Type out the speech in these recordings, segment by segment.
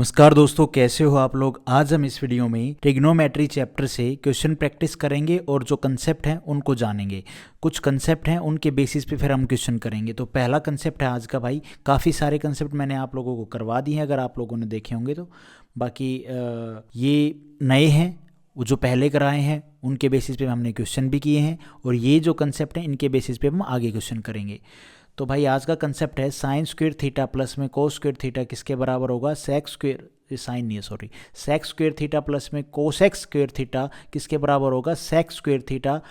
नमस्कार दोस्तों, कैसे हो आप लोग। आज हम इस वीडियो में ट्रिग्नोमेट्री चैप्टर से क्वेश्चन प्रैक्टिस करेंगे और जो कंसेप्ट हैं उनको जानेंगे। कुछ कंसेप्ट हैं उनके बेसिस पे फिर हम क्वेश्चन करेंगे। तो पहला कंसेप्ट है आज का भाई, काफ़ी सारे कंसेप्ट मैंने आप लोगों को करवा दिए हैं अगर आप लोगों ने देखे होंगे तो। बाकी ये नए हैं, वो जो पहले कराए हैं उनके बेसिस पे हमने क्वेश्चन भी किए हैं, और ये जो कंसेप्ट हैं इनके बेसिस पे हम आगे क्वेश्चन करेंगे। तो भाई आज का कंसेप्ट है साइन स्क्वेयर थीटा प्लस में कोस स्क्वेयर थीटा किसके बराबर होगा। सेक स्क्वेयर, साइन नहीं है sorry, sec square theta plus में कोसेक स्क्वेयर थीटा किसके बराबर होगा। सेक स्क्वेयर थीटा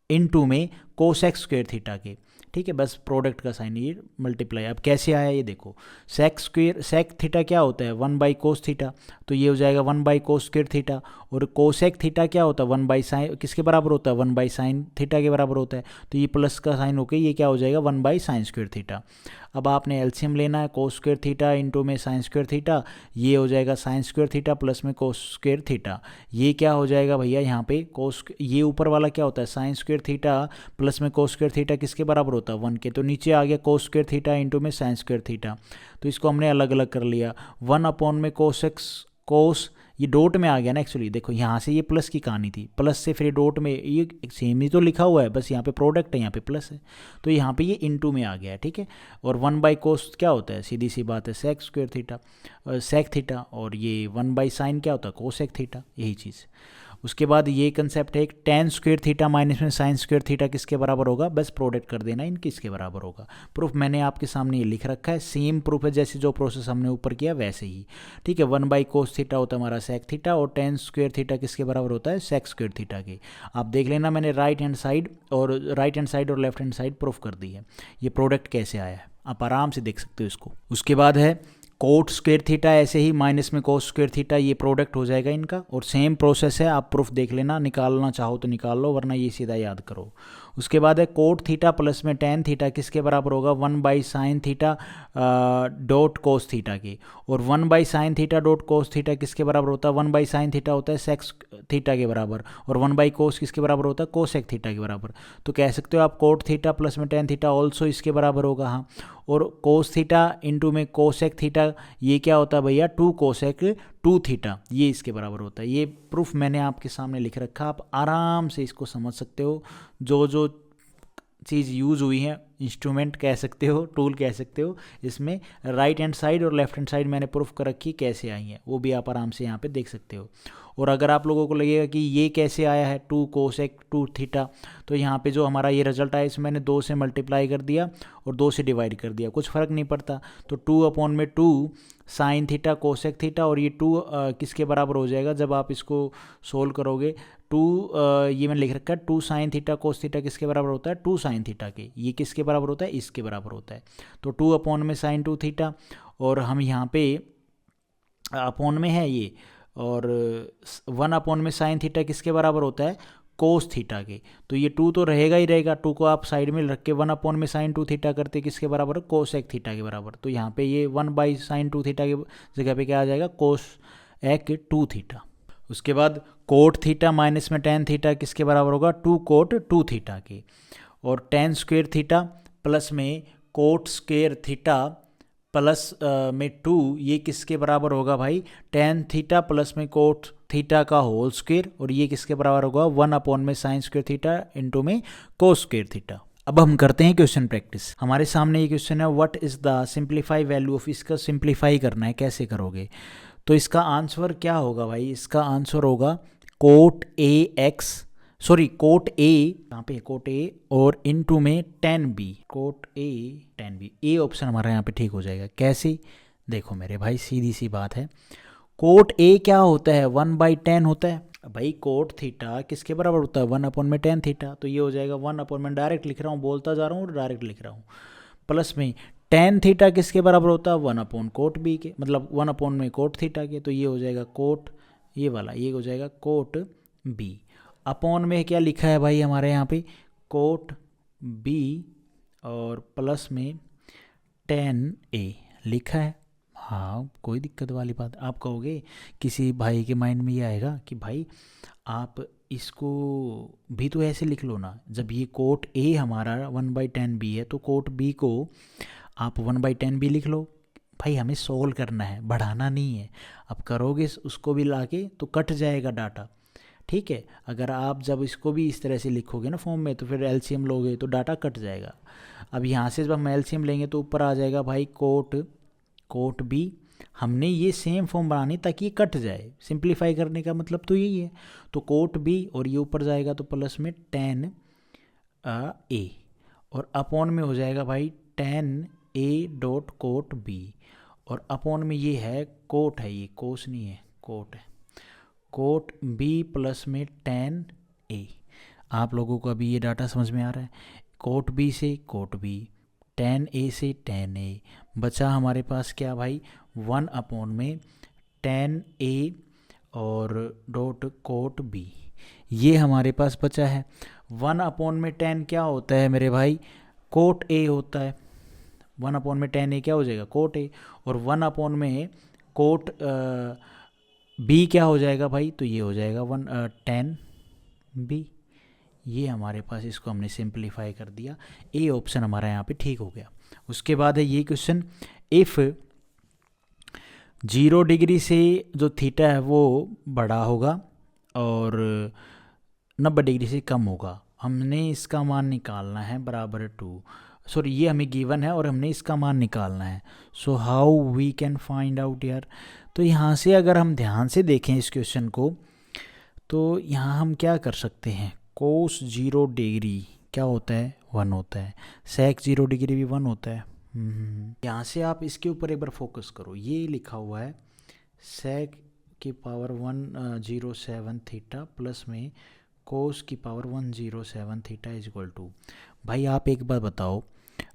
इनटू में कोसेक स्क्वेयर थीटा के। ठीक है, बस प्रोडक्ट का साइन ये मल्टीप्लाई। अब कैसे आया ये देखो, सेक स्क्वेयर, सेक थीटा क्या होता है 1/कोस थीटा, तो ये हो जाएगा 1/कोस स्क्वेयर थीटा। और कोसेक थीटा क्या होता है 1/साइन किसके बराबर होता है 1/साइन थीटा के बराबर होता है। तो ये प्लस का साइन होकर ये क्या हो जाएगा 1/साइन स्क्वेयर थीटा। अब आपने एलसीएम लेना है, कोस स्क्वेयर थीटा इंटू में साइन स्क्वेयर थीटा, ये हो जाएगा साइन स्क्वेयर थीटा प्लस में कोस स्क्वेयर थीटा। ये क्या हो जाएगा भैया यहाँ पे कोस, ये ऊपर वाला क्या होता है साइन स्क्वेयर थीटा प्लस में कोस स्क्वेयर थीटा किसके बराबर होता है 1 के। तो नीचे आ गया कोस स्क्वेयर थीटा इंटू में साइन स्क्वेयर थीटा। तो इसको हमने अलग अलग कर लिया, 1 में कोस एक्स, कोस ये डॉट में आ गया ना एक्चुअली। देखो यहाँ से ये प्लस की कहानी थी, प्लस से फिर डॉट में, ये सेम ही तो लिखा हुआ है, बस यहाँ पे प्रोडक्ट है यहाँ पे प्लस है, तो यहाँ पे ये इनटू में आ गया है। ठीक है, और 1/कोस क्या होता है, सीधी सी बात है sec square theta, sec theta, और ये 1/साइन क्या होता है कोसेक थीटा, यही चीज़। उसके बाद ये कंसेप्ट है एक टेन स्क्वेयर थीटा माइनस में साइन स्क्वेयर थीटा किसके बराबर होगा, बस प्रोडक्ट कर देना इन किसके बराबर होगा। प्रूफ मैंने आपके सामने ये लिख रखा है, सेम प्रूफ है जैसे जो प्रोसेस हमने ऊपर किया वैसे ही। ठीक है, 1/कोस थीटा होता है हमारा सेक थीटा, और टेन स्क्वेयर थीटा किसके बराबर होता है सेक स्क्वेयर थीटा के। आप देख लेना, मैंने राइट हैंड साइड और लेफ्ट हैंड साइड प्रूफ कर दी है। ये प्रोडक्ट कैसे आया है आप आराम से देख सकते हो इसको। उसके बाद है कोट स्क्वेयर थीटा, ऐसे ही माइनस में कोस स्क्वेयर थीटा, ये प्रोडक्ट हो जाएगा इनका, और सेम प्रोसेस है। आप प्रूफ देख लेना, निकालना चाहो तो निकाल लो, वरना ये सीधा याद करो। उसके बाद है कोट थीटा प्लस में टेन थीटा किसके बराबर होगा 1/साइन थीटा डॉट कोस थीटा के। और 1/साइन थीटा डॉट कोस थीटा किसके बराबर होता है 1/साइन थीटा होता है सेक्स थीटा के बराबर, और 1/कोस किसके बराबर होता है कोसेक थीटा के बराबर। तो कह सकते हो आप कोट थीटा प्लस में टेन थीटा ऑल्सो इसके बराबर होगा। हाँ, और कोस थीटा इंटू में कोसेक थीटा, ये क्या होता है भैया 2 कोसेक 2 थीटा, ये इसके बराबर होता है। ये प्रूफ मैंने आपके सामने लिख रखा, आप आराम से इसको समझ सकते हो। जो जो चीज़ यूज़ हुई है, इंस्ट्रूमेंट कह सकते हो, टूल कह सकते हो, इसमें राइट हैंड साइड और लेफ्ट हैंड साइड मैंने प्रूफ कर रखी कैसे आई है, वो भी आप आराम से यहाँ पे देख सकते हो। और अगर आप लोगों को लगेगा कि ये कैसे आया है 2 कोसेक 2 थीटा, तो यहाँ पे जो हमारा ये रिजल्ट आया इसमें मैंने 2 से मल्टीप्लाई कर दिया और 2 से डिवाइड कर दिया, कुछ फ़र्क नहीं पड़ता। तो 2/2 साइन थीटा कोसेक थीटा, और ये 2 किसके बराबर हो जाएगा जब आप इसको सोल्व करोगे। 2 ये मैंने लिख रखा है 2 साइन थीटा कोस थीटा किसके बराबर होता है 2 साइन थीटा के। ये किसके बराबर होता है इसके बराबर होता है। तो 2/में साइन 2 थीटा, और हम यहाँ पे अपॉन में है ये, और 1/में साइन थीटा किसके बराबर होता है कोस थीटा के। तो ये 2 तो रहेगा ही रहेगा, 2 को आप साइड में रख के 1/में साइन 2 थीटा करते किसके बराबर है कोसेक थीटा के बराबर। तो यहाँ पे ये 1/साइन 2 थीटा की जगह पे क्या आ जाएगा कोसेक 2 थीटा। उसके बाद कोट थीटा माइनस में टेन थीटा किसके बराबर होगा 2 कोट 2 थीटा के। और टेन स्क्वेयर थीटा प्लस में कोट स्क्वेयर थीटा प्लस में 2, ये किसके बराबर होगा भाई टेन थीटा प्लस में कोट थीटा का होल स्क्वेयर, और ये किसके बराबर होगा 1/में साइन स्क्वेयर थीटा इंटू में कोस स्क्वेयर थीटा। अब हम करते हैं क्वेश्चन प्रैक्टिस। हमारे सामने ये क्वेश्चन है what is the simplify value of, इसका सिंप्लीफाई करना है, कैसे करोगे। तो इसका आंसर क्या होगा भाई, इसका आंसर होगा कोट ए यहाँ पे कोट ए और इनटू में tan B, cot A tan B. A option हमारा यहाँ पे ठीक हो जाएगा। कैसे, देखो मेरे भाई सीधी सी बात है, कोट ए क्या होता है 1/10 होता है भाई। कोट थीटा किसके बराबर होता है 1/10 थीटा, तो ये हो जाएगा 1/, डायरेक्ट लिख रहा हूँ, बोलता जा रहा हूँ और डायरेक्ट लिख रहा हूँ। प्लस में टेन थीटा किसके बराबर होता है 1/कोट बी के, मतलब 1/कोट थीटा के। तो ये हो जाएगा कोट, ये वाला ये हो जाएगा कोट बी। अपॉन में क्या लिखा है भाई हमारे यहाँ पे कोट बी, और प्लस में टेन ए लिखा है। हाँ, कोई दिक्कत वाली बात। आप कहोगे किसी भाई के माइंड में ये आएगा कि भाई आप इसको भी तो ऐसे लिख लो ना, जब ये कोट ए हमारा 1/10 बी है तो कोट बी को आप 1/10 बी लिख लो, भाई हमें सोल्व करना है, बढ़ाना नहीं है। अब करोगे उसको भी लाके तो कट जाएगा डाटा, ठीक है। अगर आप जब इसको भी इस तरह से लिखोगे ना फॉर्म में, तो फिर एलसीएम लोगे तो डाटा कट जाएगा। अब यहाँ से जब हम एलसीएम लेंगे तो ऊपर आ जाएगा भाई कोट बी। हमने ये सेम फॉर्म बनानी ताकि ये कट जाए, सिंप्लीफाई करने का मतलब तो यही है। तो कोट बी और ये ऊपर जाएगा तो प्लस में 10 ए, और अपॉन में हो जाएगा भाई 10 ए डॉट कोट बी, और अपॉन में ये है कोट है, ये कोस नहीं है, कोट है, कोट बी प्लस में 10 ए। आप लोगों को अभी ये डाटा समझ में आ रहा है। कोट बी से कोट बी, 10 ए से 10 ए, बचा हमारे पास क्या भाई 1 अपॉन में 10 ए और डॉट कोट बी, ये हमारे पास बचा है। 1 अपॉन में 10 क्या होता है मेरे भाई, कोट ए होता है। 1 अपॉन में 10 ए क्या हो जाएगा, कोट ए, और 1 अपॉन में कोट बी क्या हो जाएगा भाई, तो ये हो जाएगा 10 बी। ये हमारे पास, इसको हमने सिंप्लीफाई कर दिया, ए ऑप्शन हमारा यहाँ पे ठीक हो गया। उसके बाद है ये क्वेश्चन, इफ़ 0 डिग्री से जो थीटा है वो बड़ा होगा और 90 डिग्री से कम होगा, हमने इसका मान निकालना है बराबर 2। सॉरी, ये हमें गिवन है और हमने इसका मान निकालना है। So how we can find out यार। तो यहाँ से अगर हम ध्यान से देखें इस क्वेश्चन को, तो यहाँ हम क्या कर सकते हैं, कोस 0 डिग्री क्या होता है, 1 होता है, सेक 0 डिग्री भी 1 होता है। यहाँ से आप इसके ऊपर एक बार फोकस करो, ये लिखा हुआ है सेक की पावर 107 थीटा प्लस में कोस की power 107 theta is equal to. भाई आप एक बार बताओ,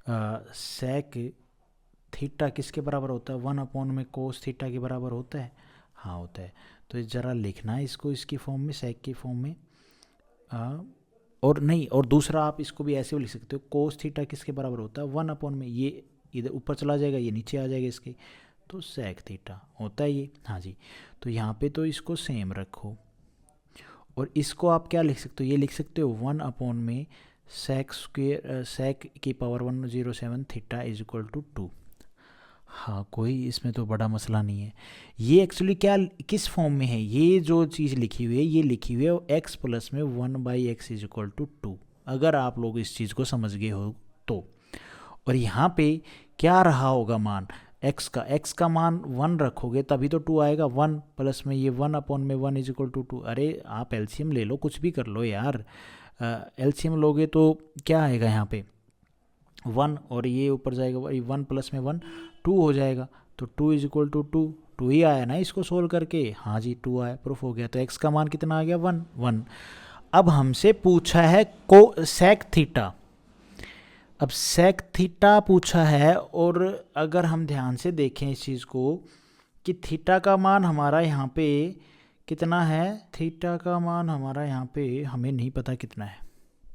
सेक थीटा किसके बराबर होता है, 1 अपॉन में कोस थीटा के बराबर होता है, हाँ होता है। तो ज़रा लिखना है इसको इसकी फॉर्म में, सेक की फॉर्म में, और नहीं, और दूसरा आप इसको भी ऐसे भी लिख सकते हो, कोस थीटा किसके बराबर होता है, 1 अपॉन में, ये इधर ऊपर चला जाएगा, ये नीचे आ जाएगा इसके, तो सेक थीटा होता है ये, हाँ जी। तो यहाँ पे तो इसको सेम रखो, और इसको आप क्या लिख सकते हो, ये लिख सकते हो 1 अपॉन में सेक स्क्वेयर, सेक की power 107 theta is equal to 2। हाँ, कोई इसमें तो बड़ा मसला नहीं है। ये एक्चुअली क्या, किस फॉर्म में है, ये जो चीज़ लिखी हुई है, ये लिखी हुई है एक्स प्लस में 1/x इज इक्वल टू 2, अगर आप लोग इस चीज़ को समझ गए हो तो। और यहाँ पे क्या रहा होगा मान, एक्स का मान 1 रखोगे तभी तो 2 आएगा, 1 प्लस में ये 1 अपॉन में 1 इज इक्वल टू 2। अरे आप एलसीएम ले लो, कुछ भी कर लो यार, एलसीएम लोगे तो क्या आएगा यहाँ पे 1, और ये ऊपर जाएगा 1 प्लस में 1 2 हो जाएगा, तो 2 इज इक्वल टू 2 ही आया ना इसको सोल्व करके, हाँ जी 2 आया, प्रूफ हो गया। तो एक्स का मान कितना आ गया 1। अब हमसे पूछा है को सेक थीटा, अब सेक थीटा पूछा है, और अगर हम ध्यान से देखें इस चीज़ को कि थीटा का मान हमारा यहाँ पे कितना है, थीटा का मान हमारा यहाँ पे हमें नहीं पता कितना है।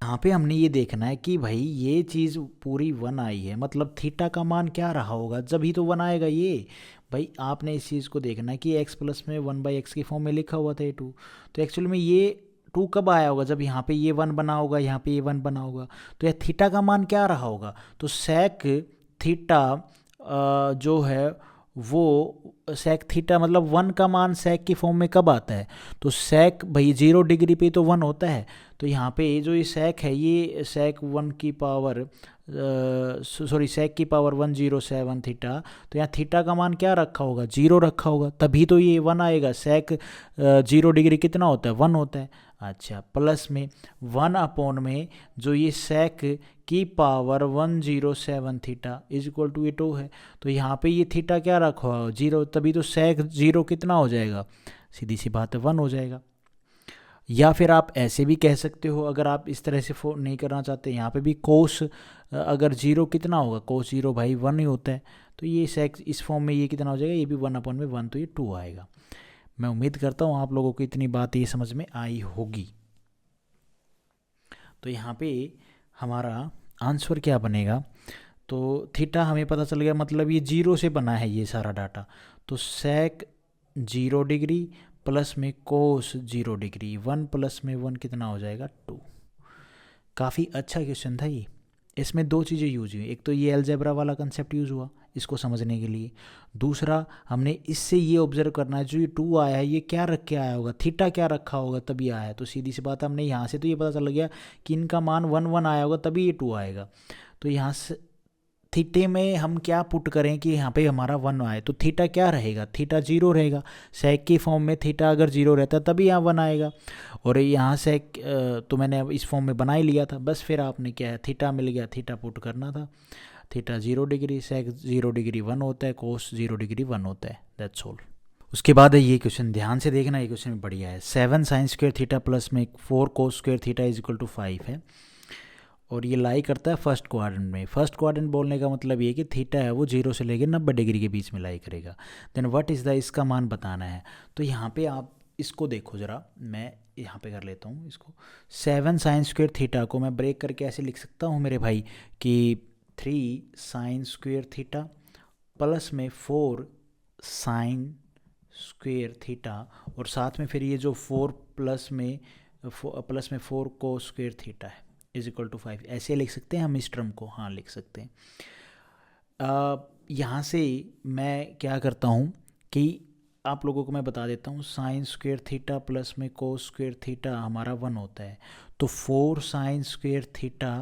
यहाँ पे हमने ये देखना है कि भाई ये चीज़ पूरी 1 आई है, मतलब थीटा का मान क्या रहा होगा, जब ही तो 1 आएगा ये। भाई आपने इस चीज़ को देखना है कि x प्लस में 1/x की फॉर्म में लिखा हुआ था ये 2, तो एक्चुअली में ये 2 कब आया होगा, जब यहाँ पे ये 1 बना होगा, यहाँ पे ये 1 बना होगा, तो यह थीटा का मान क्या रहा होगा। तो सेक थीटा जो है वो सेक थीटा मतलब 1 का मान सेक की फॉर्म में कब आता है, तो सेक भाई 0 डिग्री पे तो 1 होता है। तो यहाँ पे जो ये सेक है, ये सेक 1 की पावर सॉरी सेक की पावर 107 थीटा, तो यहाँ थीटा का मान क्या रखा होगा, 0 रखा होगा, तभी तो ये 1 आएगा। सेक 0 डिग्री कितना होता है, 1 होता है। अच्छा, प्लस में 1 अपॉन में जो ये सेक की power 107 theta is equal to ये 2 है, तो यहाँ पे ये थीटा क्या रखा होगा 0, तभी तो सेक 0 कितना हो जाएगा, सीधी सी बात है 1 हो जाएगा। या फिर आप ऐसे भी कह सकते हो, अगर आप इस तरह से नहीं करना चाहते, यहाँ पे भी कोस अगर 0 कितना होगा, कोस 0 भाई 1 ही होता है, तो ये सेक इस फॉर्म में ये कितना हो जाएगा, ये भी 1 अपॉन में 1, तो ये 2 आएगा। मैं उम्मीद करता हूँ आप लोगों को इतनी बात ये समझ में आई होगी। तो यहाँ पे हमारा आंसर क्या बनेगा, तो थीटा हमें पता चल गया, मतलब ये 0 से बना है ये सारा डाटा, तो सेक 0 डिग्री प्लस में कोस 0 डिग्री, 1 प्लस में 1 कितना हो जाएगा 2। काफ़ी अच्छा क्वेश्चन था ये, इसमें 2 चीज़ें यूज हुई, एक तो ये अलजेब्रा वाला कंसेप्ट यूज़ हुआ, इसको समझने के लिए। दूसरा, हमने इससे ये ऑब्जर्व करना है जो ये 2 आया है ये क्या रख के आया होगा, थीटा क्या रखा होगा तभी आया है। तो सीधी सी बात, हमने यहाँ से तो ये पता चल गया कि इनका मान 1 1 आया होगा तभी ये 2 आएगा। तो यहाँ से थीटे में हम क्या पुट करें कि यहाँ पे हमारा 1 आए, तो थीटा क्या रहेगा, थीटा 0 रहेगा। सेक की फॉर्म में थीटा अगर 0 रहता तभी यहाँ 1 आएगा। और यहाँ सेक तो मैंने अब इस फॉर्म में बना ही लिया था, बस फिर आपने क्या है, थीटा मिल गया, थीटा पुट करना था। थीटा 0 डिग्री, सेक 0 डिग्री 1 होता है, कोस 0 डिग्री 1 होता है, दैट्स ऑल। उसके बाद है ये क्वेश्चन, ध्यान से देखना, ये क्वेश्चन बढ़िया है। 7 साइन स्क्वायर थीटा प्लस में 4 cos square theta is equal to 5 है, और ये लाई करता है फर्स्ट क्वाड्रेंट में। फर्स्ट क्वाड्रेंट बोलने का मतलब ये कि थीटा है वो 0 से लेकर 90 डिग्री के बीच में लाई करेगा। देन व्हाट इज़ द, इसका मान बताना है। तो यहाँ पे आप इसको देखो ज़रा, मैं यहाँ पे कर लेता हूँ इसको। 7 साइन स्क्वायर थीटा को मैं ब्रेक करके ऐसे लिख सकता हूँ मेरे भाई कि 3 साइन स्क्वायर थीटा प्लस में 4 साइन स्क्वायर थीटा, और साथ में फिर ये जो 4 प्लस में 4 कोस स्क्वायर थीटा है इज इक्वल टू 5। ऐसे लिख सकते हैं हम इस टर्म को, हाँ लिख सकते हैं। यहाँ से मैं क्या करता हूँ कि आप लोगों को मैं बता देता हूँ, साइन स्क्वायर थीटा प्लस में कोस स्क्वायर थीटा हमारा 1 होता है। तो 4 साइन स्क्वायर थीटा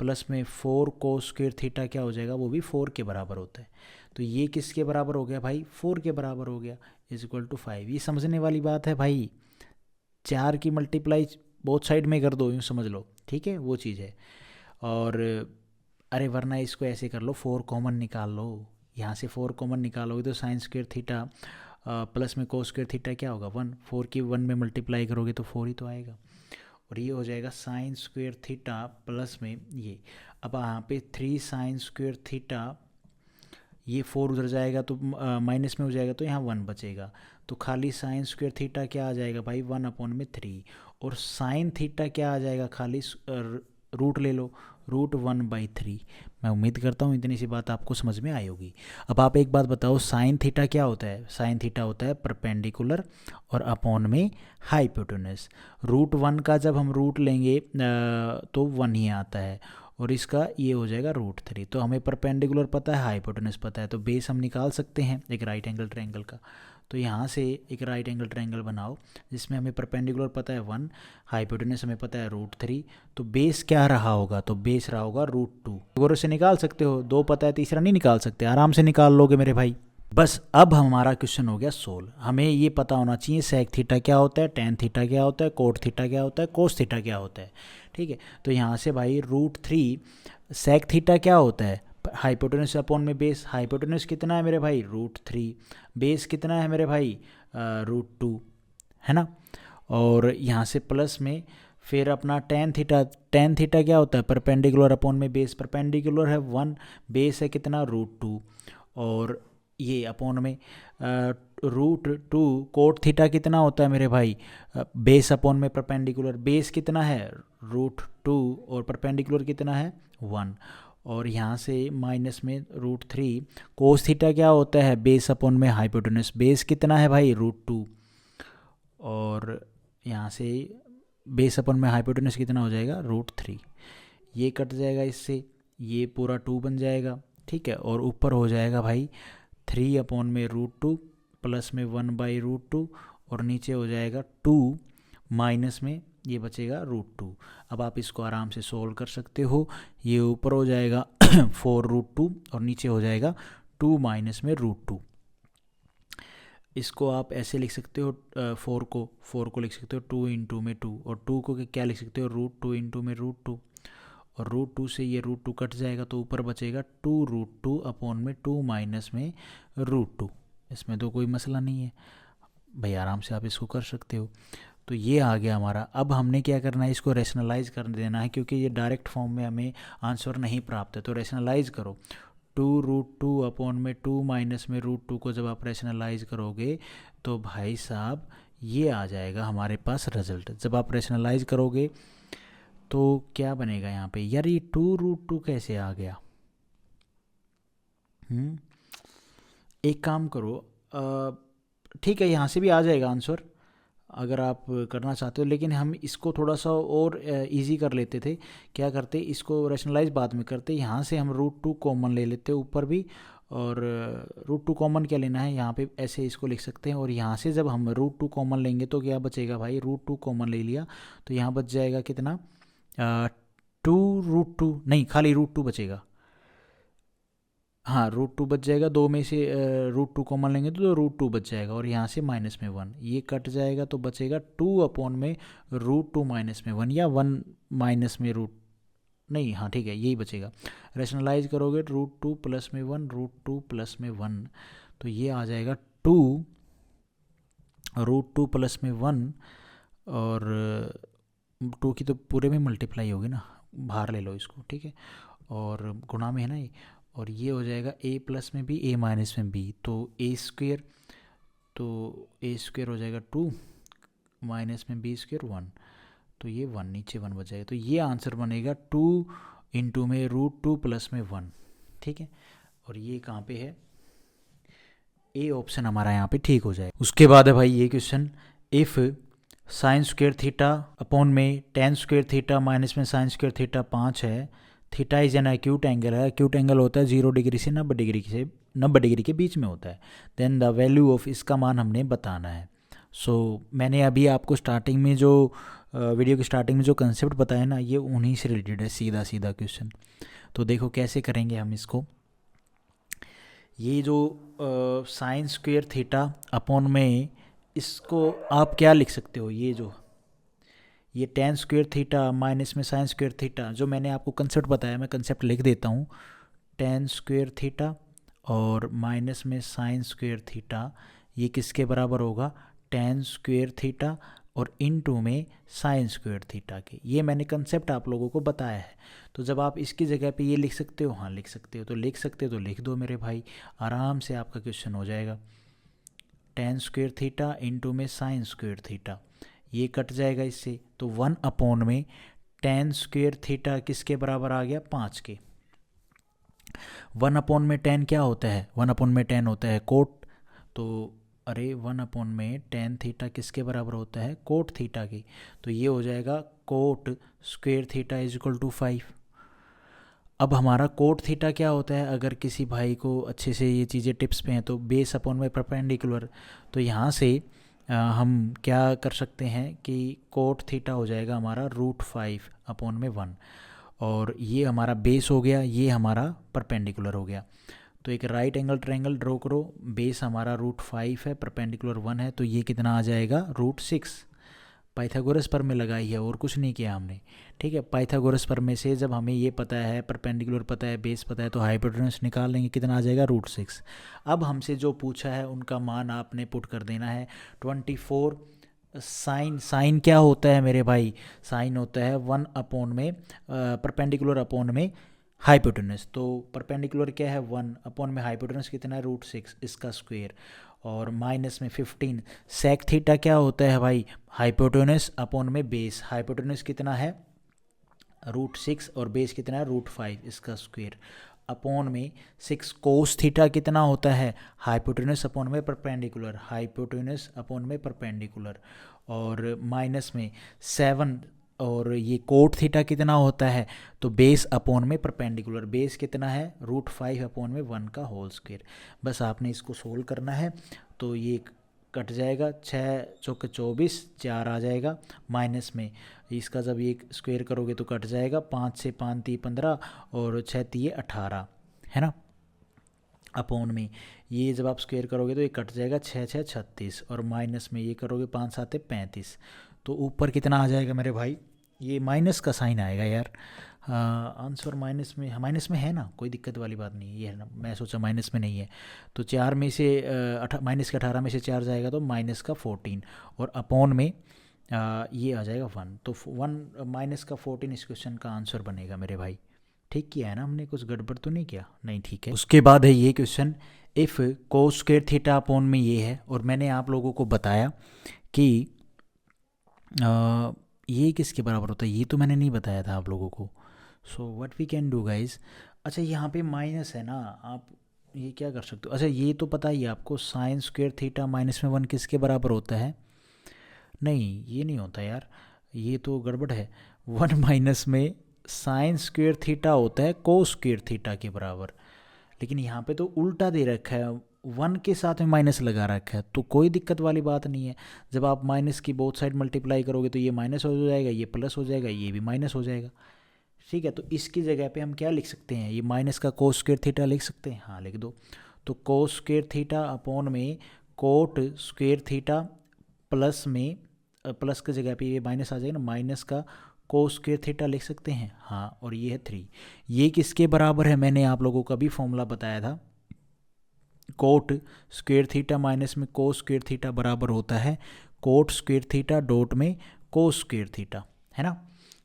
प्लस में 4 कोस स्क्वायर थीटा क्या हो जाएगा, वो भी 4 के बराबर होता है। तो ये किसके बराबर हो गया भाई, 4 के बराबर हो गया, इज इक्वल टू 5। ये समझने वाली बात है भाई, 4 की मल्टीप्लाई बोथ साइड में कर दो, यूँ समझ लो, ठीक है, वो चीज़ है। और अरे वरना इसको ऐसे कर लो, 4 कॉमन निकाल लो, यहाँ से 4 कॉमन निकालोगे तो साइन स्क्वायर थीटा प्लस में कोस स्क्वायर थीटा क्या होगा 1, 4 की 1 में मल्टीप्लाई करोगे तो 4 ही तो आएगा। और ये हो जाएगा साइन स्क्वायर थीटा प्लस में ये, अब यहाँ पे 3 साइन स्क्वायर थीटा, ये 4 उधर जाएगा तो माइनस में हो जाएगा तो यहाँ 1 बचेगा। तो खाली साइन स्क्वायर थीटा क्या आ जाएगा भाई, 1/3। और साइन थीटा क्या आ जाएगा, खाली रूट ले लो, √1/3। मैं उम्मीद करता हूँ इतनी सी बात आपको समझ में आई होगी। अब आप एक बात बताओ, साइन थीटा क्या होता है, साइन थीटा होता है परपेंडिकुलर और अपॉन में हाइपोटेनस। √1 का जब हम रूट लेंगे तो 1 ही आता है, और इसका ये हो जाएगा √3। तो हमें परपेंडिकुलर पता है, हाइपोटेनस पता है, तो बेस हम निकाल सकते हैं एक राइट एंगल ट्रायंगल का। तो यहाँ से एक राइट एंगल ट्रायंगल बनाओ जिसमें हमें परपेंडिकुलर पता है 1, हाइपोटेनस हमें पता है √3। तो बेस क्या रहा होगा, तो बेस रहा होगा √2। गौर से निकाल सकते हो, 2 पता है तीसरा नहीं निकाल सकते, आराम से निकाल लोगे मेरे भाई। बस अब हमारा क्वेश्चन हो गया सोल्व। हमें ये पता होना चाहिए सेक थीटा क्या होता है, टेन थीटा क्या होता है, कोट थीटा क्या होता है, कोस थीटा क्या होता है, ठीक है। तो यहाँ से भाई √3 सेक थीटा क्या होता है, हाइपोटेनस अपॉन में बेस। हाइपोटेनस कितना है मेरे भाई, √3। बेस कितना है मेरे भाई, √2, है ना। और यहाँ से प्लस में फिर अपना टेन थीटा क्या होता है, परपेंडिकुलर अपॉन में बेस। परपेंडिकुलर है 1, बेस है कितना, √2, और ये अपॉन में √2। कोट थीटा कितना होता है मेरे भाई, बेस अपॉन में परपेंडिकुलर। बेस कितना है, √2, और परपेंडिकुलर कितना है 1, और यहाँ से माइनस में √3। कोस थीटा क्या होता है, बेस अपॉन में हाइपोटेनस। बेस कितना है भाई, √2, और यहाँ से बेस अपॉन में हाइपोटेनस कितना हो जाएगा, √3। ये कट जाएगा इससे, ये पूरा 2 बन जाएगा, ठीक है। और ऊपर हो जाएगा भाई 3 अपॉन में √2 प्लस में 1/√2, और नीचे हो जाएगा 2 माइनस में ये बचेगा √2। अब आप इसको आराम से सोल्व कर सकते हो। ये ऊपर हो जाएगा 4√2 और नीचे हो जाएगा 2 माइनस में √2। इसको आप ऐसे लिख सकते हो, 4 को लिख सकते हो 2 इंटू में 2, और 2 को क्या लिख सकते हो, √2 इंटू में √2, और √2 से ये √2 कट जाएगा तो ऊपर बचेगा 2√2 अपॉन में 2 माइनस में √2। इसमें तो कोई मसला नहीं है भाई, आराम से आप इसको कर सकते हो। तो ये आ गया हमारा। अब हमने क्या करना है, इसको रैशनलाइज कर देना है, क्योंकि ये डायरेक्ट फॉर्म में हमें आंसर नहीं प्राप्त है। तो रैशनलाइज करो, 2√2 अपॉन में 2 माइनस में √2 को जब आप रैशनलाइज करोगे तो भाई साहब ये आ जाएगा हमारे पास रिजल्ट। जब आप रैशनलाइज करोगे तो क्या बनेगा यहाँ पे, यार ये 2√2 कैसे आ गया। एक काम करो, ठीक है यहाँ से भी आ जाएगा आंसर अगर आप करना चाहते हो, लेकिन हम इसको थोड़ा सा और इजी कर लेते थे। क्या करते, इसको रैशनलाइज बाद में करते, यहाँ से हम √2 कॉमन ले लेते ऊपर भी, और रूट टू कॉमन क्या लेना है, यहाँ पे ऐसे इसको लिख सकते हैं। और यहाँ से जब हम रूट टू कॉमन लेंगे तो क्या बचेगा भाई, रूट टू कॉमन ले लिया तो यहाँ बच जाएगा कितना, 2√2, नहीं खाली रूट टू बचेगा। हाँ रूट टू बच जाएगा, दो में से रूट टू कॉमन लेंगे तो रूट टू बच जाएगा, और यहाँ से माइनस में 1 ये कट जाएगा तो बचेगा 2/√2 - 1, या 1 माइनस में रूट, नहीं हाँ ठीक है यही बचेगा। रेशनलाइज करोगे √2 + में 1, √2 + में 1, तो ये आ जाएगा 2√2 + में 1, और 2 की तो पूरे में मल्टीप्लाई होगी ना, बाहर ले लो इसको, ठीक है, और गुणा में है ना ये, और ये हो जाएगा a प्लस में b a माइनस में b, तो a स्क्वेयर, तो a स्क्वेयर हो जाएगा 2 माइनस में b स्क्वेयर 1, तो ये 1 नीचे 1 बच जाएगा, तो ये आंसर बनेगा 2 इंटू में √2 + में 1, ठीक है। और ये कहाँ पे है, ए ऑप्शन हमारा यहाँ पे ठीक हो जाए। उसके बाद है भाई ये question, if sine square theta upon में टेन स्क्वेयर थीटा माइनस में साइन स्क्वेयर थीटा 5 है, theta is an acute angle है, एक्यूट एंगल होता है 0 डिग्री से 90 डिग्री के बीच में होता है, देन द वैल्यू ऑफ, इसका मान हमने बताना है। मैंने अभी आपको स्टार्टिंग में जो वीडियो की स्टार्टिंग में जो कंसेप्ट बताया ना, ये उन्हीं से रिलेटेड है, सीधा सीधा क्वेश्चन। तो देखो कैसे करेंगे हम इसको, ये जो साइन स्क्वेयर थीटा अपॉन में, इसको आप क्या लिख सकते हो, ये टेन स्क्वेयर थीटा माइनस में साइन स्क्वेयर थीटा, जो मैंने आपको कंसेप्ट बताया, मैं कंसेप्ट लिख देता हूँ, टेन स्क्वेयर थीटा और माइनस में साइन स्क्वेयर थीटा, ये किसके बराबर होगा, टेन स्क्वेयर थीटा और इनटू में साइन स्क्वेयर थीटा के। ये मैंने कंसेप्ट आप लोगों को बताया है। तो जब आप इसकी जगह पे ये लिख सकते हो, हाँ लिख सकते हो, तो लिख सकते हो तो लिख दो मेरे भाई, आराम से आपका क्वेश्चन हो जाएगा। टेन स्क्वेयर थीटा इंटू में साइन स्क्वेयर थीटा, ये कट जाएगा इससे, तो 1 अपॉन में टेन स्क्वेयर थीटा किसके बराबर आ गया, 5 के। 1 अपॉन में 10 क्या होता है, 1 अपॉन में 10 होता है कोट, तो अरे 1 अपॉन में टेन थीटा किसके बराबर होता है, कोट थीटा की, तो ये हो जाएगा cot square theta is equal to 5। अब हमारा कोट थीटा क्या होता है, अगर किसी भाई को अच्छे से ये चीज़ें टिप्स पे हैं तो बेस अपॉन में परपेंडिकुलर, तो यहाँ से हम क्या कर सकते हैं कि कोट थीटा हो जाएगा हमारा √5 अपॉन में 1, और ये हमारा बेस हो गया, ये हमारा परपेंडिकुलर हो गया। तो एक राइट एंगल ट्रायंगल ड्रॉ करो, बेस हमारा √5 है, परपेंडिकुलर 1 है, तो ये कितना आ जाएगा √6। पाइथागोरस पर में लगाई है और कुछ नहीं किया हमने, ठीक है। पाइथागोरस पर में से जब हमें ये पता है, परपेंडिकुलर पता है, बेस पता है, तो हाइपोटेनस निकाल लेंगे, कितना आ जाएगा √6। अब हमसे जो पूछा है उनका मान आपने पुट कर देना है 24 साइन क्या होता है मेरे भाई, साइन होता है 1 अपॉन में परपेंडिकुलर अपॉन में हाइपोटेनस, तो परपेंडिकुलर क्या है 1 अपॉन में हाइपोटेनस कितना है √6, इसका स्क्वायर, और माइनस में 15 सेक थीटा क्या होता है भाई, हाइपोटेनस अपॉन में बेस, हाइपोटेनस कितना है √6 और बेस कितना है √5, इसका स्क्वायर, अपॉन में 6 कोस थीटा कितना होता है, हाइपोटेनस अपॉन में परपेंडिकुलर, हाइपोटेनस अपॉन में परपेंडिकुलर, और माइनस में 7, और ये कोट थीटा कितना होता है, तो बेस अपॉन में परपेंडिकुलर, बेस कितना है √5 अपॉन में 1 का होल स्क्वायर। बस आपने इसको सोल्व करना है, तो ये कट जाएगा, 6 चौके 24, 4 आ जाएगा, माइनस में इसका जब ये स्क्वायर करोगे तो कट जाएगा, 5 से 5 3 15 और 6 3 18, है ना, अपॉन में ये जब आप स्क्वायर करोगे तो ये कट जाएगा, 6 6 36, और माइनस में ये करोगे 5 7 35, तो ऊपर कितना आ जाएगा मेरे भाई, ये माइनस का साइन आएगा यार, आंसर माइनस में है ना, कोई दिक्कत वाली बात नहीं है, ये है ना, मैं सोचा माइनस में नहीं है, तो 4 में से माइनस के 18 में से 4 जाएगा तो माइनस का 14, और अपॉन में ये आ जाएगा 1, तो 1 माइनस का 14 इस क्वेश्चन का आंसर बनेगा मेरे भाई। ठीक किया है ना हमने, कुछ गड़बड़ तो नहीं किया, नहीं ठीक है। उसके बाद है ये question, if cos square theta upon में ये है, और मैंने आप लोगों को बताया कि ये किसके बराबर होता है, ये तो मैंने नहीं बताया था आप लोगों को। So what we can do guys, अच्छा यहाँ पे माइनस है ना, आप ये क्या कर सकते हो, अच्छा ये तो पता ही है आपको, साइन स्क्वायर थीटा माइनस में 1 किसके बराबर होता है, नहीं ये नहीं होता यार, ये तो गड़बड़ है, 1 माइनस में साइन स्क्वायर थीटा होता है कोस स्क्वायर थीटा के बराबर, लेकिन यहाँ पे तो उल्टा दे रखा है, 1 के साथ में माइनस लगा रखा है, तो कोई दिक्कत वाली बात नहीं है। जब आप माइनस की बोथ साइड मल्टीप्लाई करोगे तो ये माइनस हो जाएगा, ये प्लस हो जाएगा, ये भी माइनस हो जाएगा। ठीक है, तो इसकी जगह पे हम क्या लिख सकते हैं, ये माइनस का कोस स्क्वायर थीटा लिख सकते हैं। हाँ लिख दो। तो कोस स्क्वायर थीटा अपॉन में कोट स्क्वायर थीटा प्लस में प्लस की जगह पे ये माइनस आ जाएगा ना, माइनस का कोस स्क्वायर थीटा लिख सकते हैं। हाँ, और ये है 3। ये किसके बराबर है, मैंने आप लोगों को अभी फॉर्मूला बताया था, कोट स्क्वायर थीटा माइनस में कोस स्क्वायर थीटा बराबर होता है कोट स्क्वायर थीटा डॉट में कोस स्क्वायर थीटा, है ना।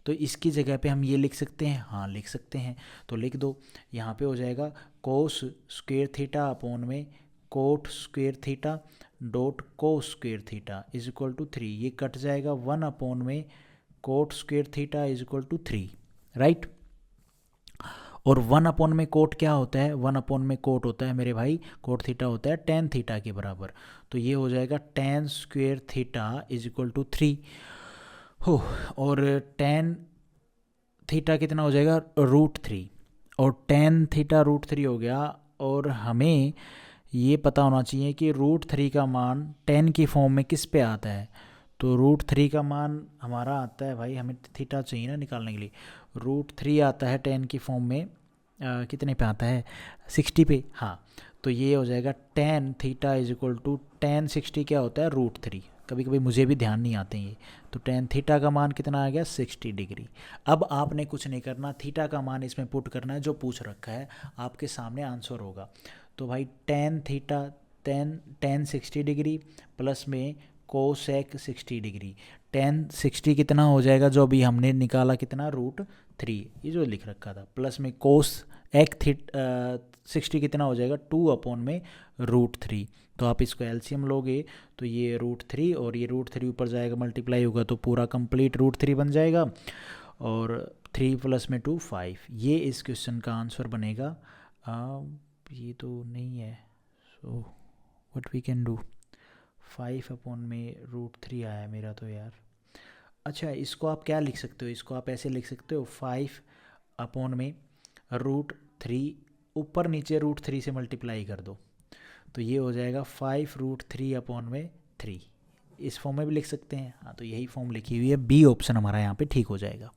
तो इसकी जगह पे हम ये लिख सकते हैं। हाँ लिख सकते हैं, तो लिख दो। यहाँ पे हो जाएगा कोस स्क्वायर थीटा अपॉन में cot square theta dot cos square theta is equal to 3। ये कट जाएगा, 1 अपॉन में cot square theta is equal to 3, right. और 1 अपॉन में कोट क्या होता है, 1 अपॉन में कोट होता है मेरे भाई, कोट थीटा होता है टेन थीटा के बराबर। तो ये हो जाएगा tan square theta is equal to 3 हो, और टेन थीटा कितना हो जाएगा, √3, और टेन थीटा √3 हो गया। और हमें ये पता होना चाहिए कि √3 का मान 10 की फॉर्म में किस पे आता है। तो √3 का मान हमारा आता है भाई, हमें थीटा चाहिए ना निकालने के लिए, √3 आता है 10 की फॉर्म में कितने पे आता है, 60 पे। हाँ, तो ये हो जाएगा tan theta is equal to tan 60 क्या होता है, √3। कभी कभी मुझे भी ध्यान नहीं आते ये। तो tan थीटा का मान कितना आ गया, 60 डिग्री। अब आपने कुछ नहीं करना, थीटा का मान इसमें पुट करना है जो पूछ रखा है, आपके सामने आंसर होगा। तो भाई tan theta tan 60 degree plus में कोसेक 60 डिग्री, tan 60 कितना हो जाएगा, जो अभी हमने निकाला कितना, √3, ये जो लिख रखा था, प्लस में कोस एक 60 कितना हो जाएगा, 2 अपॉन में √3। तो आप इसको एलसीएम लोगे तो ये √3 और ये √3 ऊपर जाएगा, मल्टीप्लाई होगा तो पूरा कंप्लीट √3 बन जाएगा, और 3 प्लस में 2 5। ये इस क्वेश्चन का आंसर बनेगा। ये तो नहीं है, so what we can do, 5 upon में √3 आया मेरा तो यार। अच्छा, इसको आप क्या लिख सकते हो, इसको आप ऐसे लिख सकते हो, 5 अपॉन में √3, ऊपर नीचे √3 से मल्टीप्लाई कर दो, तो ये हो जाएगा 5√3 अपॉन में 3। इस फॉर्म में भी लिख सकते हैं। हाँ, तो यही फॉर्म लिखी हुई है, बी ऑप्शन हमारा यहाँ पे ठीक हो जाएगा।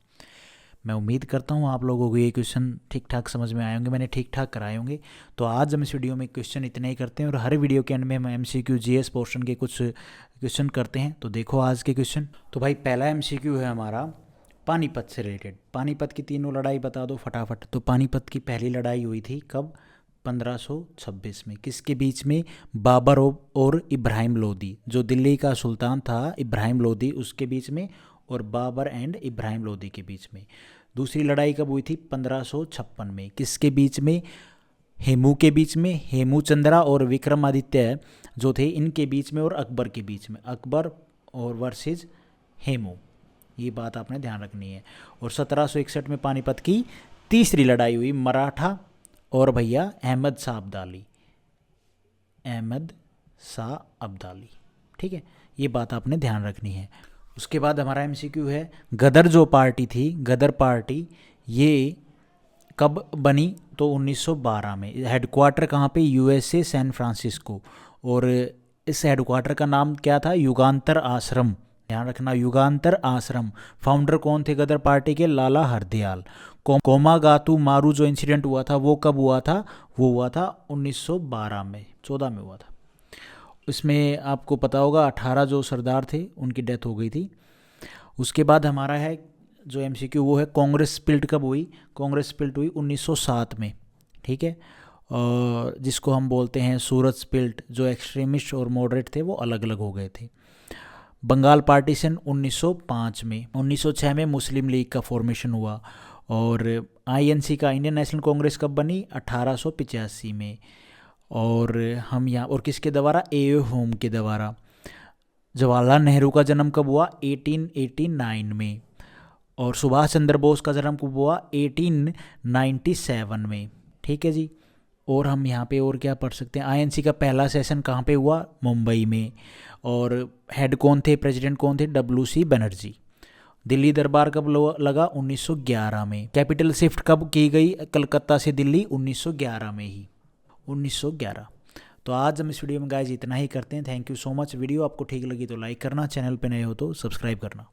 मैं उम्मीद करता हूँ आप लोगों को ये क्वेश्चन ठीक ठाक समझ में आए होंगे, मैंने ठीक ठाक कराए होंगे। तो आज हम इस वीडियो में क्वेश्चन इतने ही करते हैं, और हर वीडियो के एंड में हम MCQ GS पोर्शन के कुछ क्वेश्चन करते हैं। तो देखो आज के क्वेश्चन। तो भाई पहला MCQ है हमारा पानीपत से रिलेटेड। पानीपत की तीनों लड़ाई बता दो फटाफट। तो पानीपत की पहली लड़ाई हुई थी कब, 1526 में। किसके बीच में, बाबर और इब्राहिम लोदी, जो दिल्ली का सुल्तान था इब्राहिम लोदी, उसके बीच में, और बाबर एंड इब्राहिम लोदी के बीच में। दूसरी लड़ाई कब हुई थी, 1556 में। किसके बीच में, हेमू के बीच में, हेमू चंद्रा और विक्रमादित्य जो थे इनके बीच में, और अकबर के बीच में, अकबर और वर्सेस हेमू। ये बात आपने ध्यान रखनी है। और 1761 में पानीपत की तीसरी लड़ाई हुई, मराठा और भैया अहमद शाह अब्दाली, अहमद शाह अब्दाली। ठीक है, ये बात आपने ध्यान रखनी है। उसके बाद हमारा MCQ है, गदर जो पार्टी थी, गदर पार्टी ये कब बनी, तो 1912 में। हेडक्वार्टर कहाँ पे, USA सैन फ्रांसिस्को, और इस हेडक्वार्टर का नाम क्या था, युगांतर आश्रम। ध्यान रखना, युगांतर आश्रम। फाउंडर कौन थे गदर पार्टी के, लाला हरदयाल। कोमागातु मारू जो इंसिडेंट हुआ था वो कब हुआ था, वो हुआ था 1912 में, 14 में हुआ था। इसमें आपको पता होगा 18 जो सरदार थे उनकी डेथ हो गई थी। उसके बाद हमारा है जो MCQ वो है, कांग्रेस स्पिल्ट कब हुई, कांग्रेस स्पिल्ट हुई 1907 में। ठीक है, और जिसको हम बोलते हैं सूरत स्पिल्ट। जो एक्सट्रीमिस्ट और मॉडरेट थे वो अलग अलग हो गए थे। बंगाल पार्टीशन 1905 में। 1906 में मुस्लिम लीग का फॉर्मेशन हुआ। और INC का, इंडियन नेशनल कांग्रेस कब बनी, 1885 में। और हम यहाँ, और किसके द्वारा, AO होम के द्वारा। जवाहरलाल नेहरू का जन्म कब हुआ, 1889 में। और सुभाष चंद्र बोस का जन्म कब हुआ, 1897 में। ठीक है जी। और हम यहाँ पे और क्या पढ़ सकते हैं, INC का पहला सेशन कहाँ पे हुआ, मुंबई में। और हेड कौन थे, प्रेसिडेंट कौन थे, WC बनर्जी। दिल्ली दरबार कब लगा, 1911 में। कैपिटल शिफ्ट कब की गई कलकत्ता से दिल्ली, 1911 में ही। 1911। तो आज हम इस वीडियो में गाइज इतना ही करते हैं। Thank you so much. Video आपको ठीक लगी तो लाइक करना, चैनल पे नए हो तो सब्सक्राइब करना।